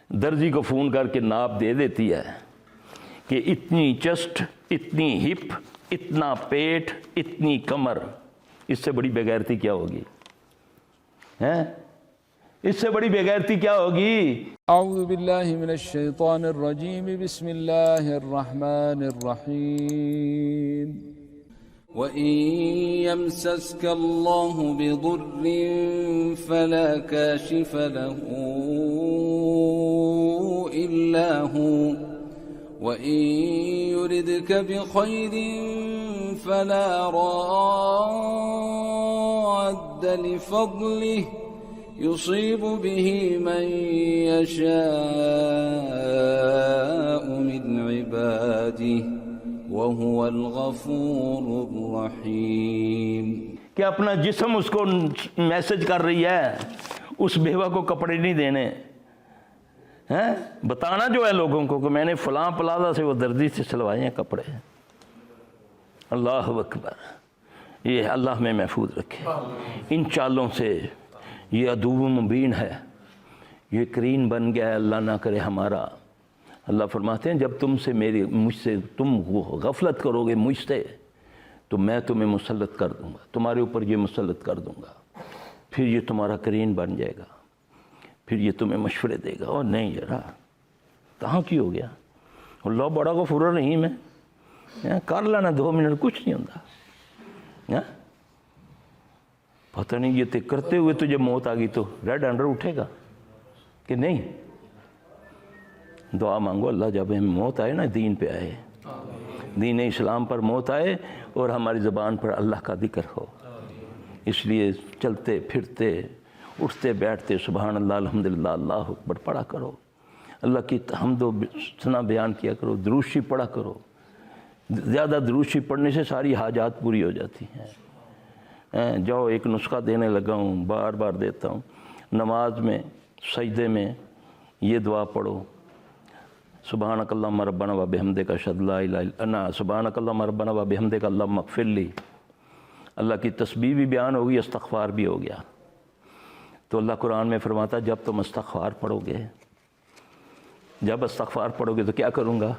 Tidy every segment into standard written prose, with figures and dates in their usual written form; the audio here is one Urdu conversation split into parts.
درزی کو فون کر کے ناپ دے دیتی ہے کہ اتنی چسٹ، اتنی ہپ، اتنا پیٹ، اتنی کمر، اس سے بڑی بے غیرتی کیا ہوگی؟ ہیں؟ اس سے بڑی بے غیرتی کیا ہوگی؟ اعوذ باللہ من الشیطان الرجیم، بسم اللہ الرحمن الرحیم۔ وَإِن يَمْسَسْكَ اللَّهُ بِضُرٍّ فَلَا كَاشِفَ لَهُ إِلَّا هُوَ وَإِن يُرِدْكَ بِخَيْرٍ فَلَا رَادَّ لِفَضْلِهِ يُصِيبُ بِهِ مَن يَشَاءُ مِنْ عِبَادِهِ وَهُوَ الْغَفُورُ الرَّحِيمُ۔ کہ اپنا جسم اس کو میسج کر رہی ہے، اس بیوہ کو کپڑے نہیں دینے ہیں، بتانا جو ہے لوگوں کو کہ میں نے فلاں پلازا سے وہ دردی سے سلوائے ہیں کپڑے۔ اللہ اکبر، یہ اللہ میں محفوظ رکھے ان چالوں سے۔ یہ عدو مبین ہے، یہ کرین بن گیا ہے، اللہ نہ کرے ہمارا۔ اللہ فرماتے ہیں جب مجھ سے تم غفلت کرو گے مجھ سے تو میں تمہیں مسلط کر دوں گا، تمہارے اوپر یہ مسلط کر دوں گا، پھر یہ تمہارا کرین بن جائے گا، پھر یہ تمہیں مشورے دے گا۔ اور نہیں یارا، کہاں کی ہو گیا؟ اللہ بڑا غفور رحیم ہے، کر لینا 2 منٹ، کچھ نہیں ہوتا۔ پتہ نہیں یہ کرتے ہوئے تجھے موت آ گئی تو ریڈ انڈر اٹھے گا کہ نہیں؟ دعا مانگو اللہ جب ہمیں موت آئے نا دین پہ آئے، دین اسلام پر موت آئے اور ہماری زبان پر اللہ کا ذکر ہو۔ اس لیے چلتے پھرتے اٹھتے بیٹھتے سبحان اللہ الحمدللہ اللہ اکبر پڑھا کرو، اللہ کی حمد و ثنا بیان کیا کرو، دروشی پڑھا کرو۔ زیادہ دروشی پڑھنے سے ساری حاجات پوری ہو جاتی ہیں۔ جاؤ ایک نسخہ دینے لگا ہوں، بار بار دیتا ہوں، نماز میں سجدے میں یہ دعا پڑھو، سبحانک اللہم ربنا و بحمدک اشہد لا الہ الا انت، سبحانک اللہم ربنا و بحمدک اللہم اغفر لی۔ اللہ کی تسبیح بھی بیان ہوگی، استغفار بھی ہو گیا۔ تو اللہ قرآن میں فرماتا جب تم استغفار پڑھو گے، جب استغفار پڑھو گے تو کیا کروں گا؟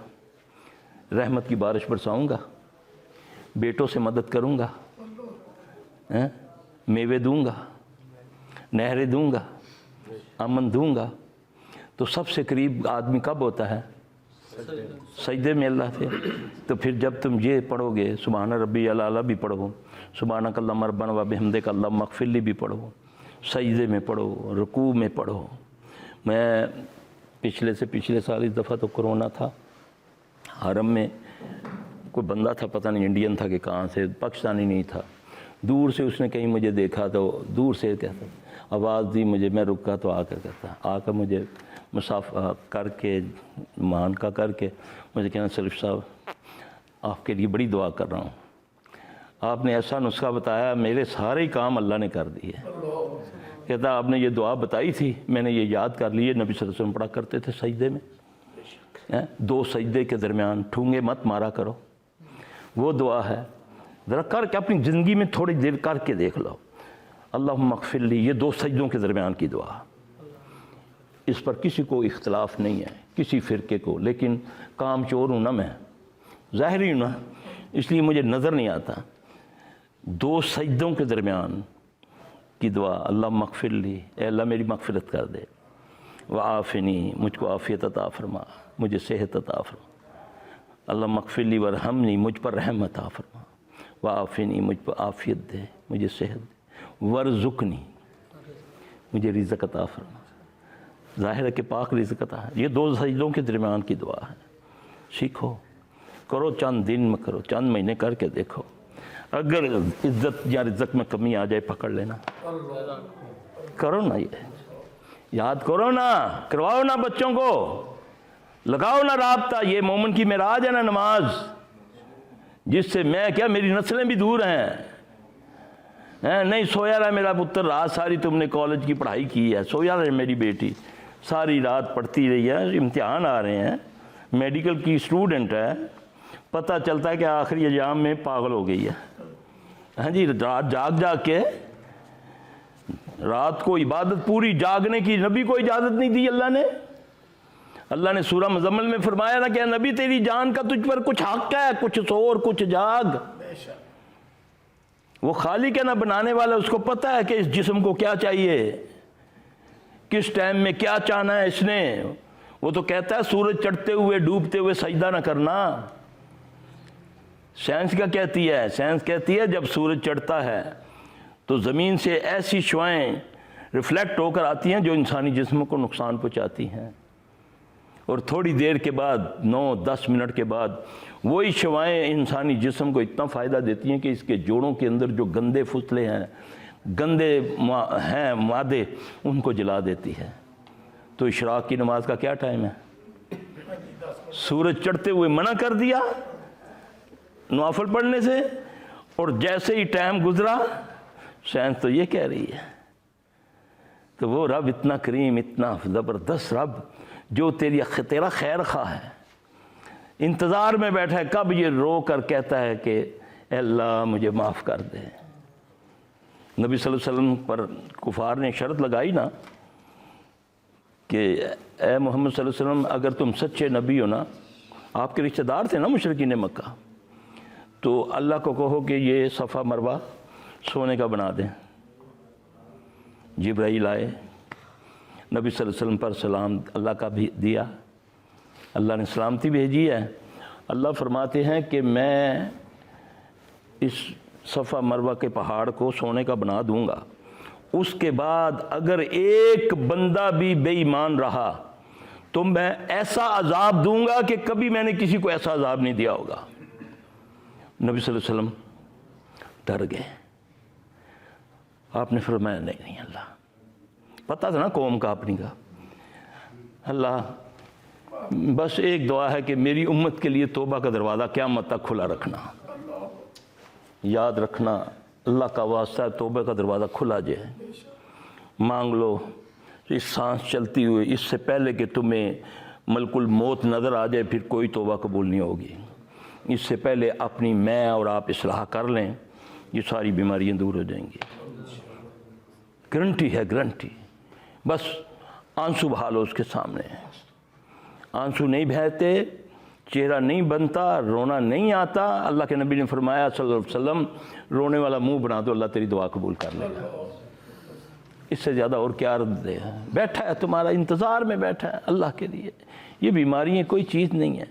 رحمت کی بارش برساؤں گا، بیٹوں سے مدد کروں گا، میوے دوں گا، نہریں دوں گا، امن دوں گا۔ تو سب سے قریب آدمی کب ہوتا ہے؟ سجدے میں اللہ سے۔ تو پھر جب تم یہ پڑھو گے سبحان ربی الاعلیٰ بھی پڑھو، سبحانک اللہم ربنا و بحمدک اللہم اغفر لی بھی پڑھو، سجدے میں پڑھو، رکوع میں پڑھو۔ میں پچھلے سال اس دفعہ تو کرونا تھا، حرم میں کوئی بندہ تھا، پتہ نہیں انڈین تھا کہ کہاں سے، پاکستانی نہیں تھا، دور سے اس نے کہیں مجھے دیکھا تو دور سے کہتا، آواز دی مجھے، میں رکا تو آ کر مجھے مسافہ کر کے معانقہ کر کے مجھے کہنا شریف صاحب آپ کے لیے بڑی دعا کر رہا ہوں، آپ نے ایسا نسخہ بتایا میرے سارے کام اللہ نے کر دیے۔ کہتا آپ نے یہ دعا بتائی تھی، میں نے یہ یاد کر لی ہے، نبی صلی اللہ علیہ وسلم پڑھا کرتے تھے سجدے میں، 2 سجدے کے درمیان ٹھونگے مت مارا کرو، وہ دعا ہے، ذرا کر کے اپنی زندگی میں تھوڑی دیر کر کے دیکھ لو، اللہم اغفر لی، یہ 2 سجدوں کے درمیان کی دعا۔ اس پر کسی کو اختلاف نہیں ہے، کسی فرقے کو، لیکن کام چور ہوں نا میں، ظاہری ہوں نا، اس لیے مجھے نظر نہیں آتا۔ 2 سجدوں کے درمیان کی دعا، اللہم اغفر لی، اے اللہ میری مغفرت کر دے، وعافنی، مجھ کو عافیت عطا فرما، مجھے صحت عطا فرما، اللہم اغفر لی ورحمنی، مجھ پر رحم عطا فرما، وعافنی، مجھ پر عافیت دے، مجھے صحت دے، ورزقنی، مجھے رزق عطا فرما۔ ظاہر ہے کہ پاک رزق عطا ہے۔ یہ 2 سجدوں کے درمیان کی دعا ہے، سیکھو، کرو، چند دن میں کرو، چند مہینے کر کے دیکھو، اگر عزت یا رزق میں کمی آ جائے پکڑ لینا، کرو نا، یہ یاد کرو نا، کرواؤ نا بچوں کو، لگاؤ نا رابطہ۔ یہ مومن کی معراج ہے نا نماز، جس سے میں کیا میری نسلیں بھی دور ہیں۔ نہیں سویا رہا میرا پتر، رات ساری تم نے کالج کی پڑھائی کی ہے، سویا رہے میری بیٹی، ساری رات پڑھتی رہی ہے، امتحان آ رہے ہیں، میڈیکل کی اسٹوڈنٹ ہے، پتہ چلتا ہے کہ آخری ایام میں پاگل ہو گئی ہے۔ ہاں جی، رات جاگ کے، رات کو عبادت پوری جاگنے کی نبی کو اجازت نہیں دی اللہ نے، اللہ نے سورہ مزمل میں فرمایا نا کہ اے نبی تیری جان کا تجھ پر کچھ حق ہے، کچھ سو اور کچھ جاگ۔ وہ خالق ہے نا بنانے والا، اس کو پتہ ہے کہ اس جسم کو کیا چاہیے، کس ٹائم میں کیا چاہنا ہے اس نے۔ وہ تو کہتا ہے سورج چڑھتے ہوئے ڈوبتے ہوئے سجدہ نہ کرنا۔ سائنس کیا کہتی ہے؟ سائنس کہتی ہے جب سورج چڑھتا ہے تو زمین سے ایسی شعاعیں ریفلیکٹ ہو کر آتی ہیں جو انسانی جسم کو نقصان پہنچاتی ہیں، اور تھوڑی دیر کے بعد 9-10 منٹ کے بعد وہی شعاعیں انسانی جسم کو اتنا فائدہ دیتی ہیں کہ اس کے جوڑوں کے اندر جو گندے فضلے ہیں، گندے ہیں مادے، ان کو جلا دیتی ہے۔ تو اشراق کی نماز کا کیا ٹائم ہے؟ سورج چڑھتے ہوئے منع کر دیا نوافل پڑھنے سے، اور جیسے ہی ٹائم گزرا سائنس تو یہ کہہ رہی ہے۔ تو وہ رب اتنا کریم، اتنا زبردست رب جو تیرا خیر خواہ ہے، انتظار میں بیٹھا ہے کب یہ رو کر کہتا ہے کہ اے اللہ مجھے معاف کر دے۔ نبی صلی اللہ علیہ وسلم پر کفار نے شرط لگائی نا کہ اے محمد صلی اللہ علیہ وسلم اگر تم سچے نبی ہو نا، آپ کے رشتہ دار تھے نا مشرکین مکہ، تو اللہ کو کہو کہ یہ صفا مروہ سونے کا بنا دیں۔ جبرائیل آئے، نبی صلی اللہ علیہ وسلم پر سلام اللہ کا بھی دیا، اللہ نے سلامتی بھیجی ہے۔ اللہ فرماتے ہیں کہ میں اس صفا مروہ کے پہاڑ کو سونے کا بنا دوں گا، اس کے بعد اگر ایک بندہ بھی بے ایمان رہا تو میں ایسا عذاب دوں گا کہ کبھی میں نے کسی کو ایسا عذاب نہیں دیا ہوگا۔ نبی صلی اللہ علیہ وسلم ڈر گئے۔ آپ نے فرمایا نہیں اللہ، پتہ تھا نا قوم کا اپنی کا، اللہ بس ایک دعا ہے کہ میری امت کے لیے توبہ کا دروازہ قیامت تک کھلا رکھنا۔ یاد رکھنا اللہ کا واسطہ ہے، توبہ کا دروازہ کھلا جائے، مانگ لو اس سانس چلتی ہوئی، اس سے پہلے کہ تمہیں ملک الموت نظر آ جائے پھر کوئی توبہ قبول نہیں ہوگی۔ اس سے پہلے اپنی میں اور آپ اصلاح کر لیں، یہ ساری بیماریاں دور ہو جائیں گی، گارنٹی ہے، گارنٹی۔ بس آنسو بہا لو اس کے سامنے، آنسو نہیں بہتے، چہرہ نہیں بنتا، رونا نہیں آتا۔ اللہ کے نبی نے فرمایا صلی اللہ علیہ وسلم رونے والا منہ بنا دو، اللہ تیری دعا قبول کر لے گا۔ اس سے زیادہ اور کیا رد دے؟ بیٹھا ہے تمہارا انتظار میں بیٹھا ہے اللہ کے لیے۔ یہ بیماریاں کوئی چیز نہیں ہے،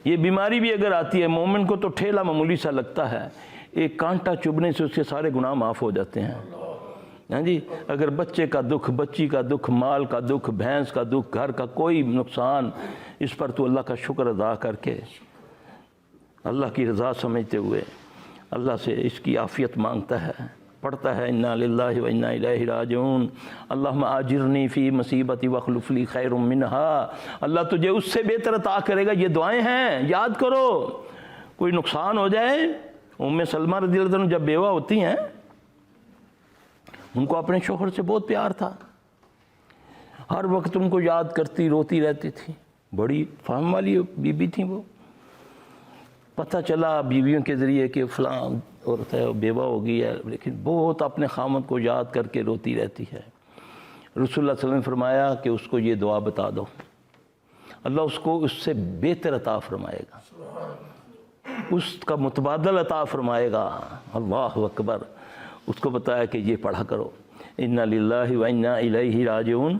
یہ بیماری بھی اگر آتی ہے مومن کو تو ٹھیلا معمولی سا لگتا ہے، ایک کانٹا چبھنے سے اس کے سارے گناہ معاف ہو جاتے ہیں۔ ہاں جی، اگر بچے کا دکھ، بچی کا دکھ، مال کا دکھ، بھینس کا دکھ، گھر کا کوئی نقصان، اس پر تو اللہ کا شکر ادا کر کے اللہ کی رضا سمجھتے ہوئے اللہ سے اس کی عافیت مانگتا ہے، پڑھتا ہے انا للہ و انا الیہ راجعون، اللہم آجرنی فی مصیبتی واخلف لی خیر منہا۔ اللہ تجھے اس سے بہتر عطا کرے گا۔ یہ دعائیں ہیں، یاد کرو۔ کوئی نقصان ہو جائے، ام سلمہ رضی اللہ عنہ جب بیوہ ہوتی ہیں، ان کو اپنے شوہر سے بہت پیار تھا، ہر وقت ان کو یاد کرتی، روتی رہتی تھی، بڑی فہم والی بی تھی وہ۔ پتہ چلا بیویوں کے ذریعے کہ فلاں عورت ہے بیوہ ہو گئی ہے، لیکن بہت اپنے خامد کو یاد کر کے روتی رہتی ہے۔ رسول اللہ صلی اللہ علیہ وسلم نے فرمایا کہ اس کو یہ دعا بتا دو، اللہ اس کو اس سے بہتر عطا فرمائے گا، اس کا متبادل عطا فرمائے گا۔ اللہ اکبر۔ اس کو بتایا کہ یہ پڑھا کرو انا للہ و انا الیہ راجعون،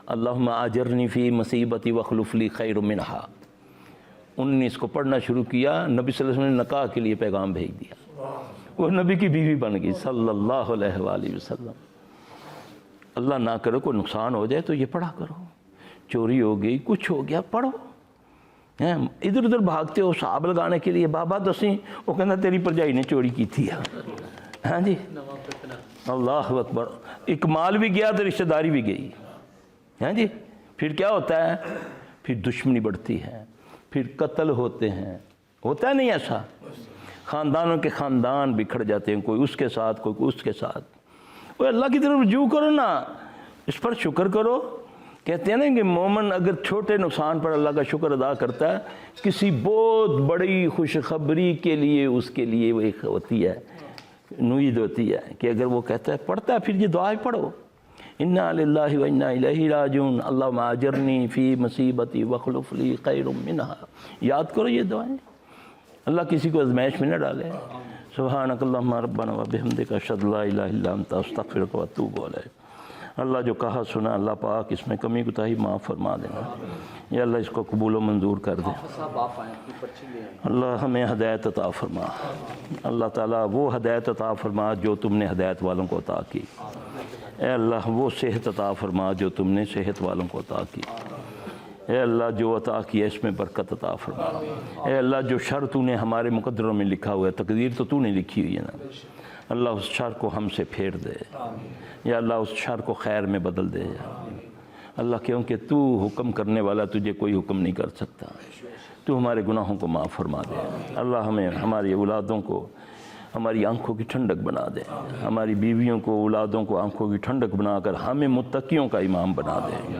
اللہم آجرنی فی مصیبتی واخلف لی خیر منہا۔ انہوں نے اس کو پڑھنا شروع کیا، نبی صلی اللہ علیہ وسلم نے نکاح کے لیے پیغام بھیج دیا، وہ نبی کی بیوی بن گئی صلی اللہ علیہ وآلہ وسلم۔ اللہ نہ کرے کوئی نقصان ہو جائے تو یہ پڑھا کرو، چوری ہو گئی، کچھ ہو گیا، پڑھو۔ ادھر ادھر بھاگتے ہو صحاب لگانے کے لیے، بابا دسی وہ کہنا تیری پرجائی نے چوری کی تھی۔ ہاں جی، اللہ اکبر۔ اکمال بھی گیا تو رشتہ داری بھی گئی۔ ہاں جی، پھر کیا ہوتا ہے؟ پھر دشمنی بڑھتی ہے، پھر قتل ہوتے ہیں، ہوتا ہے نہیں ایسا؟ خاندانوں کے خاندان بکھر جاتے ہیں، کوئی اس کے ساتھ، کوئی اس کے ساتھ۔ وہ اللہ کی طرف رجوع کرو نا، اس پر شکر کرو۔ کہتے ہیں نا کہ مومن اگر چھوٹے نقصان پر اللہ کا شکر ادا کرتا ہے، کسی بہت بڑی خوشخبری کے لیے اس کے لیے وہ ایک ہوتی ہے، نوید ہوتی ہے کہ اگر وہ کہتا ہے پڑھتا ہے، پھر یہ دعا پڑھو انا للہ و انا الیہ راجعون اللہم اجرنی فی مصیبتی واخلف لی خیر منہا. یاد کرو یہ دعائیں. اللہ کسی کو ازمائش میں نہ ڈالے. سبحانک اللہم ربنا و بحمدک اشہد لا الہ الا انت استغفرک و اتوب الیک. اللہ جو کہا سنا اللہ پاک اس میں کمی کوتاہی معاف فرما دینا. یا اللہ اس کو قبول و منظور کر دے. اللہ ہمیں ہدایت عطا فرما. اللہ تعالیٰ وہ ہدایت عطا فرما جو تم نے ہدایت والوں کو عطا کی. اے اللہ وہ صحت عطا فرما جو تم نے صحت والوں کو عطا کی. اے اللہ جو عطا کیا اس میں برکت عطا فرما. اے اللہ جو شر تو نے ہمارے مقدروں میں لکھا ہوا ہے، تقدیر تو نے لکھی ہوئی ہے نا، اللہ اس شر کو ہم سے پھیر دے. یا اللہ اس شر کو خیر میں بدل دے. اللہ کیونکہ تو حکم کرنے والا، تجھے کوئی حکم نہیں کر سکتا. تو ہمارے گناہوں کو معاف فرما دے. اللہ ہمیں ہماری اولادوں کو ہماری آنکھوں کی ٹھنڈک بنا دے. ہماری بیویوں کو اولادوں کو آنکھوں کی ٹھنڈک بنا کر ہمیں متقیوں کا امام بنا دے.